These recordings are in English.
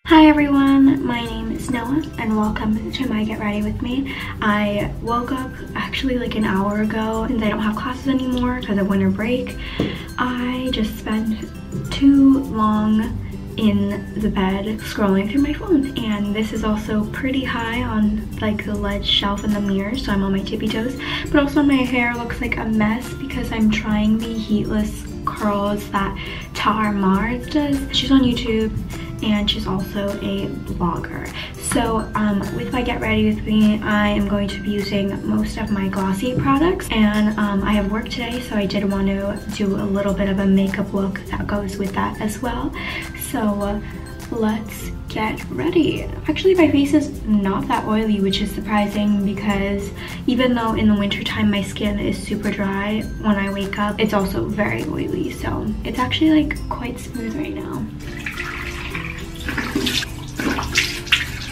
Hi everyone, my name is Noah and welcome to my Get Ready With Me. I woke up actually like an hour ago and I don't have classes anymore because of winter break. I just spent too long in the bed scrolling through my phone, and this is also pretty high on like the ledge shelf in the mirror, so I'm on my tippy toes. But also my hair looks like a mess because I'm trying the heatless curls that Tar Mars does. She's on YouTube and she's also a blogger. So with my Get Ready With Me, I am going to be using most of my Glossier products, and I have work today, so I did want to do a little bit of a makeup look that goes with that as well. So let's get ready. Actually, my face is not that oily, which is surprising because even though in the winter time my skin is super dry, when I wake up it's also very oily, so it's actually like quite smooth right now.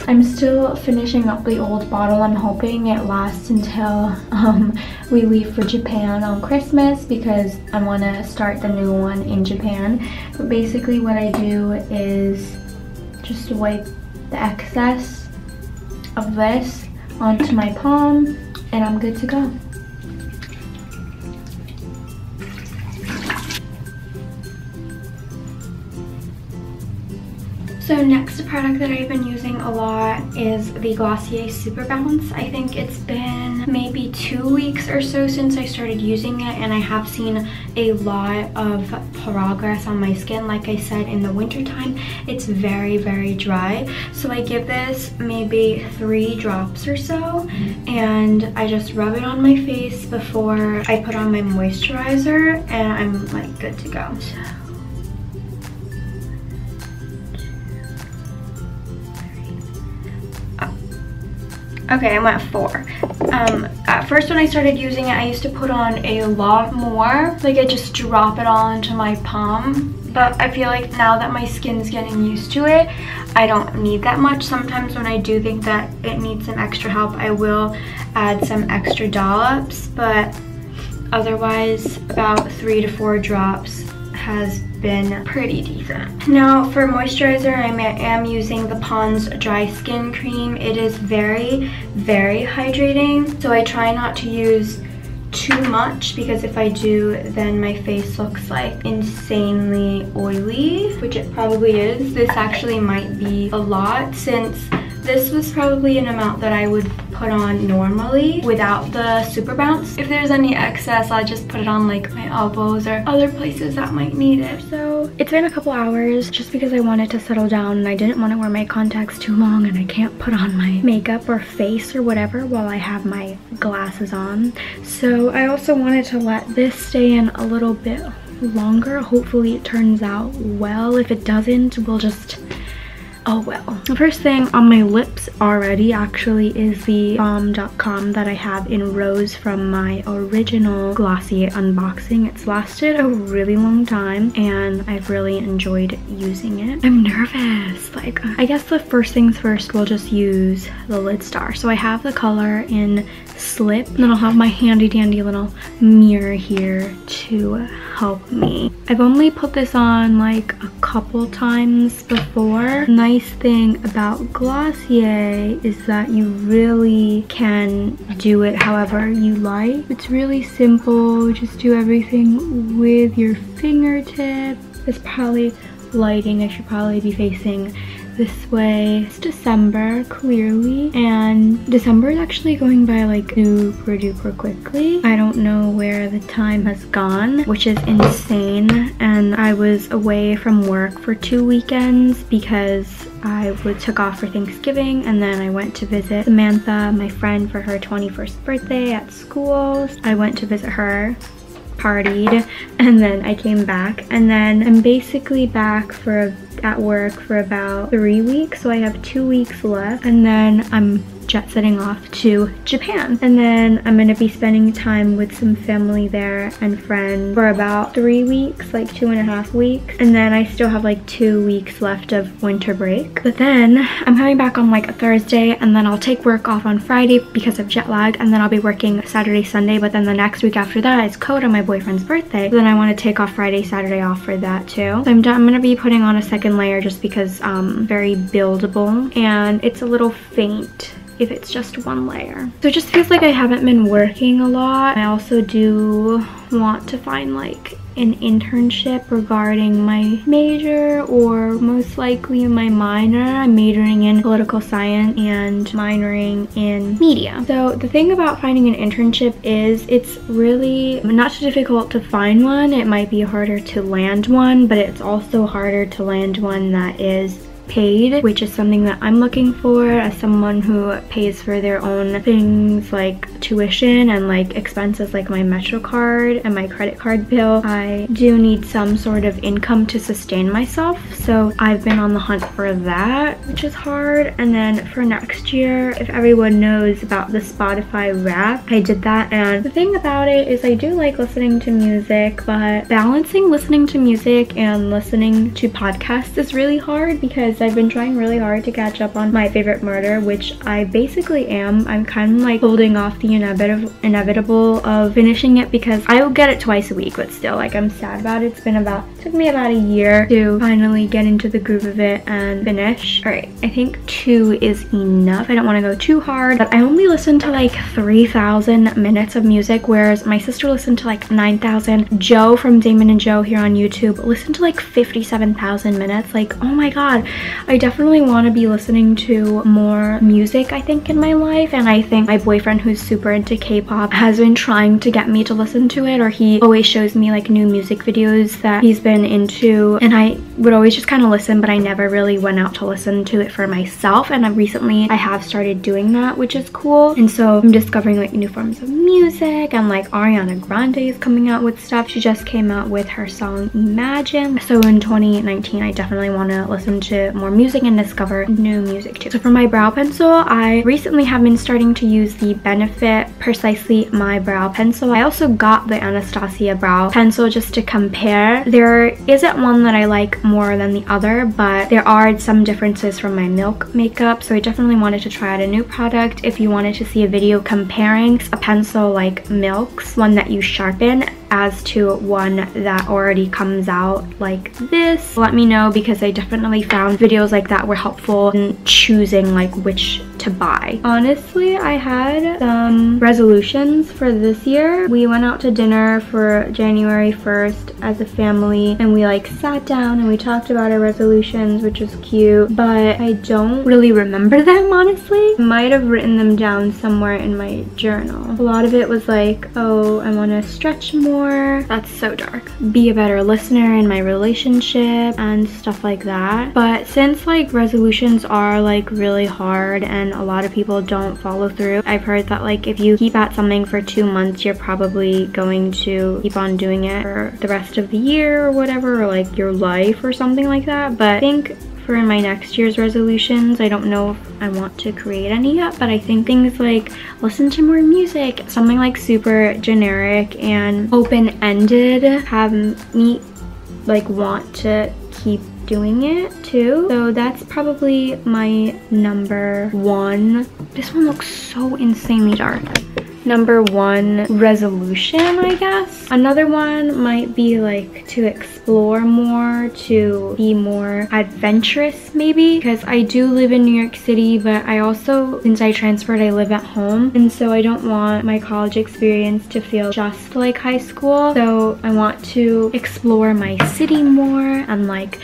I'm still finishing up the old bottle. I'm hoping it lasts until we leave for Japan on Christmas because I want to start the new one in Japan. But basically what I do is just wipe the excess of this onto my palm and I'm good to go. So next product that I've been using a lot is the Glossier Super Bounce. I think it's been maybe 2 weeks or so since I started using it, and I have seen a lot of progress on my skin. Like I said, in the winter time it's very, very dry. So I give this maybe 3 drops or so, and I just rub it on my face before I put on my moisturizer, and I'm like good to go. Okay, I'm at 4. At first when I started using it, I used to put on a lot more. Like I just drop it all into my palm. But I feel like now that my skin is getting used to it, I don't need that much. Sometimes when I do think that it needs some extra help, I will add some extra dollops. But otherwise, about 3 to 4 drops has been pretty decent. Now for moisturizer, I am using the Pond's Dry Skin Cream. It is very, very hydrating. So I try not to use too much because if I do, then my face looks like insanely oily, which it probably is. This actually might be a lot since this was probably an amount that I would put on normally without the Super Bounce. If there's any excess, I'll just put it on like my elbows or other places that might need it. So it's been a couple hours just because I wanted to settle down and I didn't want to wear my contacts too long, and I can't put on my makeup or face or whatever while I have my glasses on. So I also wanted to let this stay in a little bit longer. Hopefully it turns out well. If it doesn't, we'll just, oh well. The first thing on my lips already actually is the balm.com that I have in Rose from my original Glossier unboxing. It's lasted a really long time and I've really enjoyed using it. I'm nervous. Like, I guess the first things first, we'll just use the lid star. So I have the color in Slip, and then I'll have my handy dandy little mirror here to help me. I've only put this on like a couple times before. Nice thing about Glossier is that you really can do it however you like. It's really simple. Just do everything with your fingertip. It's probably lighting. I should probably be facing this way. It's December, clearly, and December is actually going by like super duper quickly. I don't know where the time has gone, which is insane. And I was away from work for 2 weekends because I took off for Thanksgiving, and then I went to visit Samantha, my friend, for her 21st birthday at school. I went to visit her, partied, and then I came back, and then I'm basically back at work for about 3 weeks, so I have 2 weeks left, and then I'm jet setting off to Japan. And then I'm gonna be spending time with some family there and friends for about 3 weeks, like 2.5 weeks. And then I still have like 2 weeks left of winter break. But then I'm coming back on like a Thursday, and then I'll take work off on Friday because of jet lag, and then I'll be working Saturday, Sunday. But then the next week after that is Coda, my boyfriend's birthday. So then I want to take off Friday, Saturday off for that too. So I'm gonna be putting on a second layer just because very buildable, and it's a little faint if it's just one layer. So it just feels like I haven't been working a lot. I also do want to find like an internship regarding my major, or most likely my minor. I'm majoring in political science and minoring in media. So the thing about finding an internship is it's really not too difficult to find one. It might be harder to land one, but it's also harder to land one that is paid, which is something that I'm looking for as someone who pays for their own things like tuition and like expenses like my Metro card and my credit card bill. I do need some sort of income to sustain myself, so I've been on the hunt for that, which is hard. And then for next year, if everyone knows about the Spotify Wrapped, I did that, and the thing about it is I do like listening to music, but balancing listening to music and listening to podcasts is really hard because I've been trying really hard to catch up on My Favorite Murder, which I basically am. I'm kind of like holding off the inevitable of finishing it because I will get it twice a week, but still, like, I'm sad about it. It took me about a year to finally get into the groove of it and finish. All right, I think 2 is enough. I don't want to go too hard, but I only listened to like 3,000 minutes of music, whereas my sister listened to like 9,000. Joe from Damon and Joe here on YouTube listened to like 57,000 minutes. Like, oh my god, I definitely want to be listening to more music, I think, in my life. And I think my boyfriend, who's super into K-pop, has been trying to get me to listen to it, or he always shows me like new music videos that he's been into, and I would always just kind of listen, but I never really went out to listen to it for myself. And recently I have started doing that, which is cool. And so I'm discovering like new forms of music, and like Ariana Grande is coming out with stuff. She just came out with her song Imagine. So in 2019 I definitely want to listen to more music and discover new music too. So for my brow pencil, I recently have been starting to use the Benefit Precisely My Brow Pencil. I also got the Anastasia brow pencil just to compare. There isn't one that I like more than the other, but there are some differences from my Milk makeup, so I definitely wanted to try out a new product. If you wanted to see a video comparing a pencil like Milk's, one that you sharpen, as to one that already comes out like this, let me know, because I definitely found videos like that were helpful in choosing like which to buy. Honestly, I had some resolutions for this year. We went out to dinner for January 1st as a family, and we like sat down and we talked about our resolutions, which was cute, but I don't really remember them, honestly. I might have written them down somewhere in my journal. A lot of it was like, oh, I want to stretch more. That's so dark. Be a better listener in my relationship and stuff like that. But since like resolutions are like really hard and a lot of people don't follow through, I've heard that like if you keep at something for 2 months, you're probably going to keep on doing it for the rest of the year or whatever, or like your life or something like that. But I think for my next year's resolutions, I don't know if I want to create any yet, but I think things like listen to more music, something like super generic and open-ended, have me like want to keep doing it too. So that's probably my number 1. This one looks so insanely dark. Number 1 resolution, I guess. Another one might be like to explore more, to be more adventurous maybe, because I do live in New York City, but I also, since I transferred, I live at home, and so I don't want my college experience to feel just like high school. So I want to explore my city more and like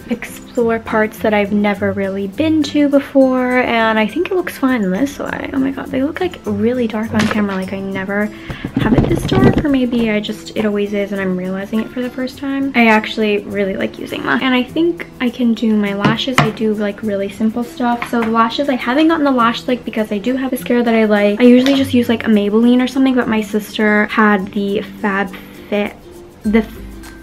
explore parts that I've never really been to before, and I think it looks fine this way. Oh my god, they look like really dark on camera. Like I never have it this dark, or maybe it always is and I'm realizing it for the first time. I actually really like using that, and I think I can do my lashes. I do like really simple stuff. So the lashes, I haven't gotten the lash stick because I do have a mascara that I like. I usually just use like a Maybelline or something, but my sister had the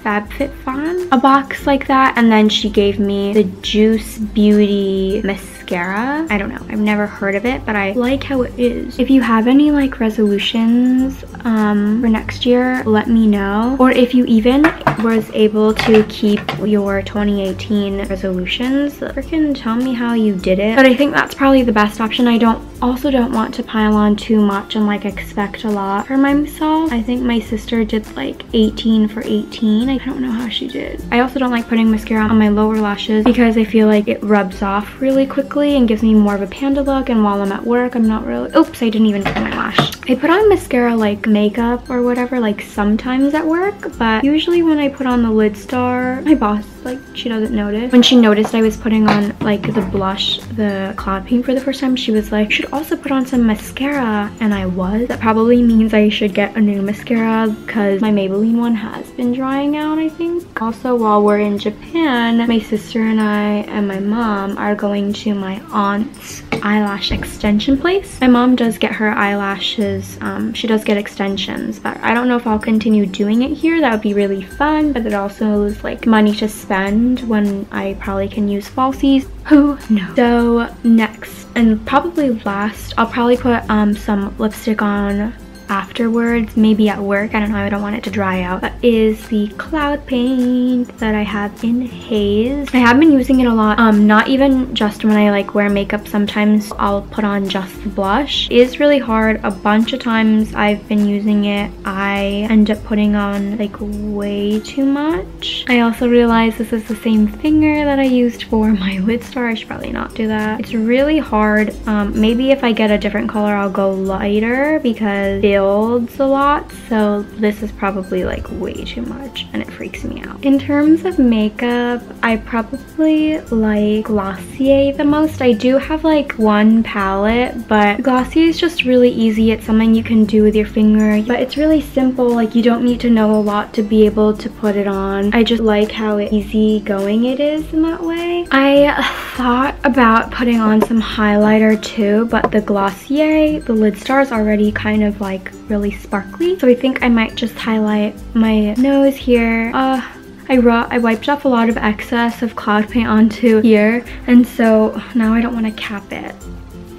FabFitFun a box like that, and then she gave me the Juice Beauty mascara. I don't know, I've never heard of it, but I like how it is. If you have any like resolutions for next year, let me know. Or if you even was able to keep your 2018 resolutions, freaking tell me how you did it. But I think that's probably the best option. I also don't want to pile on too much and like expect a lot for myself. I think my sister did like 18 for 18. I don't know how she did. I also don't like putting mascara on my lower lashes because I feel like it rubs off really quickly and gives me more of a panda look, and while I'm at work I'm not really— oops, I didn't even put my lash. I put on mascara like makeup or whatever like sometimes at work, but usually when I put on the lid star, my boss, like, she doesn't notice. When she noticed I was putting on like the blush, the cloud paint for the first time, she was like, you should also put on some mascara, and I was. That probably means I should get a new mascara because my Maybelline one has been drying out, I think. Also, while we're in Japan, my sister and I and my mom are going to my aunt's eyelash extension place. My mom does get her eyelashes, she does get extensions, but I don't know if I'll continue doing it here. That would be really fun, but it also is like money to spend when I probably can use falsies. Who knows? So next, and probably last, I'll probably put some lipstick on afterwards, maybe at work. I don't know, I don't want it to dry out. That is the cloud paint that I have in Haze. I have been using it a lot, not even just when I like wear makeup. Sometimes I'll put on just the blush. It is really hard. A bunch of times I've been using it, I end up putting on like way too much. I also realized this is the same finger that I used for my lid star. I should probably not do that. It's really hard. Maybe if I get a different color I'll go lighter because it builds a lot, so this is probably like way too much and it freaks me out. In terms of makeup, I probably like Glossier the most. I do have like one palette, but Glossier is just really easy. It's something you can do with your finger, but it's really simple. Like, you don't need to know a lot to be able to put it on. I just like how easy going it is in that way. I thought about putting on some highlighter too, but the Glossier, the lid star is already kind of like really sparkly, so I think I might just highlight my nose here. I wiped off a lot of excess of cloud paint onto here, and so now I don't want to cap it,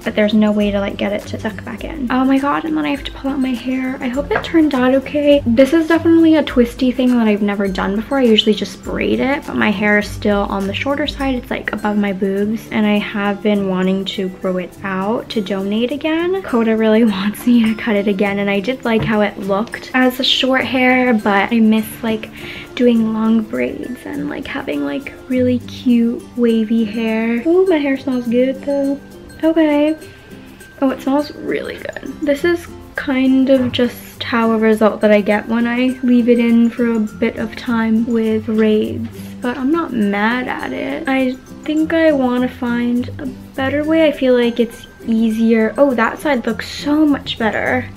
but there's no way to like get it to suck back in. Oh my god, and then I have to pull out my hair. I hope it turned out okay. This is definitely a twisty thing that I've never done before. I usually just braid it, but my hair is still on the shorter side. It's like above my boobs, and I have been wanting to grow it out to donate again. Coda really wants me to cut it again, and I did like how it looked as a short hair, but I miss like doing long braids and like having like really cute wavy hair. Oh, my hair smells good though. Okay. Oh, it smells really good. This is kind of just how a result that I get when I leave it in for a bit of time with braids, but I'm not mad at it. I think I want to find a better way. I feel like it's easier. Oh, that side looks so much better.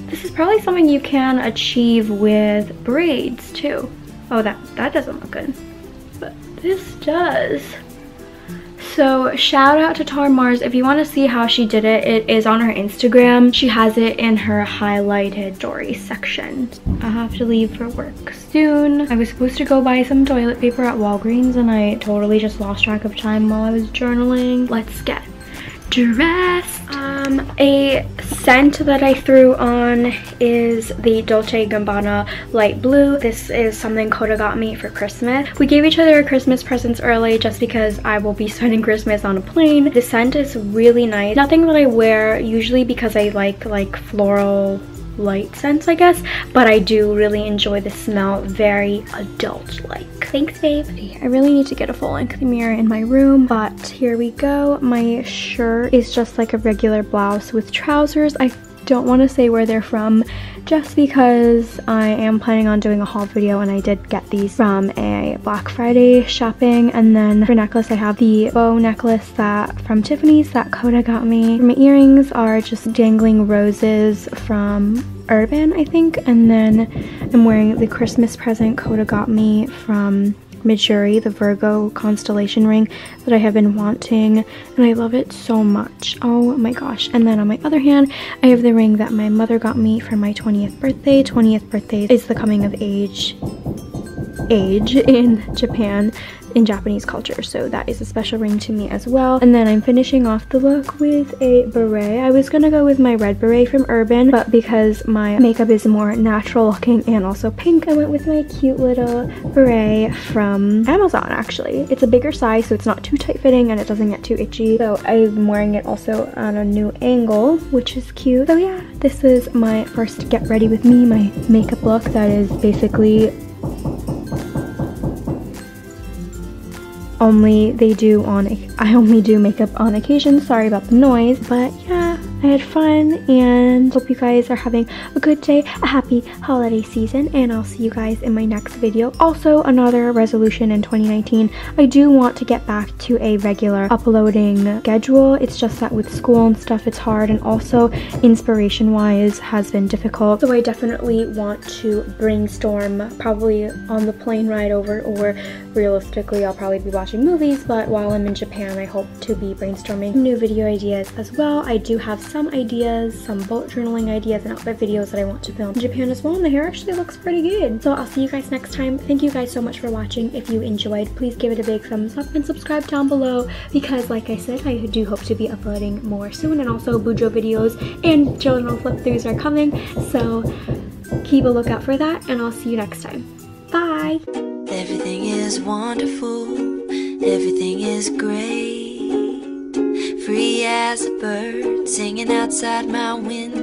This is probably something you can achieve with braids too. Oh, that doesn't look good, but this does. So shout out to Tar Mars. If you want to see how she did it, it is on her Instagram. She has it in her highlighted story section. I have to leave for work soon. I was supposed to go buy some toilet paper at Walgreens and I totally just lost track of time while I was journaling. Let's get dressed. A scent that I threw on is the Dolce & Gabbana light blue. This is something Coda got me for Christmas. We gave each other Christmas presents early just because I will be spending Christmas on a plane. The scent is really nice. Nothing that I wear usually because I like floral light scents, I guess, but I do really enjoy the smell. Very adult-like. Thanks, babe. I really need to get a full-length mirror in my room, but here we go. My shirt is just like a regular blouse with trousers. I don't want to say where they're from just because I am planning on doing a haul video, and I did get these from a Black Friday shopping. And then for necklace, I have the bow necklace from Tiffany's that Coda got me. My earrings are just dangling roses from Urban, I think, and then I'm wearing the Christmas present Coda got me from Midjourney, the Virgo constellation ring that I have been wanting, and I love it so much. Oh my gosh. And then on my other hand, I have the ring that my mother got me for my 20th birthday. 20th birthday is the coming of age age in Japan, in Japanese culture, so that is a special ring to me as well. And then I'm finishing off the look with a beret. I was gonna go with my red beret from Urban, but because my makeup is more natural looking and also pink, I went with my cute little beret from Amazon. Actually, it's a bigger size, so it's not too tight fitting and it doesn't get too itchy. So I'm wearing it also on a new angle, which is cute. So yeah, this is my first get ready with me, my makeup look that is basically I only do makeup on occasion. Sorry about the noise, but yeah, I had fun and hope you guys are having a good day, a happy holiday season, and I'll see you guys in my next video. Also, another resolution in 2019, I do want to get back to a regular uploading schedule. It's just that with school and stuff, it's hard, and also inspiration wise has been difficult. So I definitely want to brainstorm probably on the plane ride over, or realistically I'll probably be watching movies, but while I'm in Japan I hope to be brainstorming new video ideas as well. I do have some ideas, some bullet journaling ideas and outfit videos that I want to film in Japan as well, and the hair actually looks pretty good. So I'll see you guys next time. Thank you guys so much for watching. If you enjoyed, please give it a big thumbs up and subscribe down below, because like I said, I do hope to be uploading more soon, and also Bujo videos and journal flip throughs are coming, so keep a lookout for that, and I'll see you next time. Bye! Everything is wonderful, everything is great, free as a bird singing outside my window.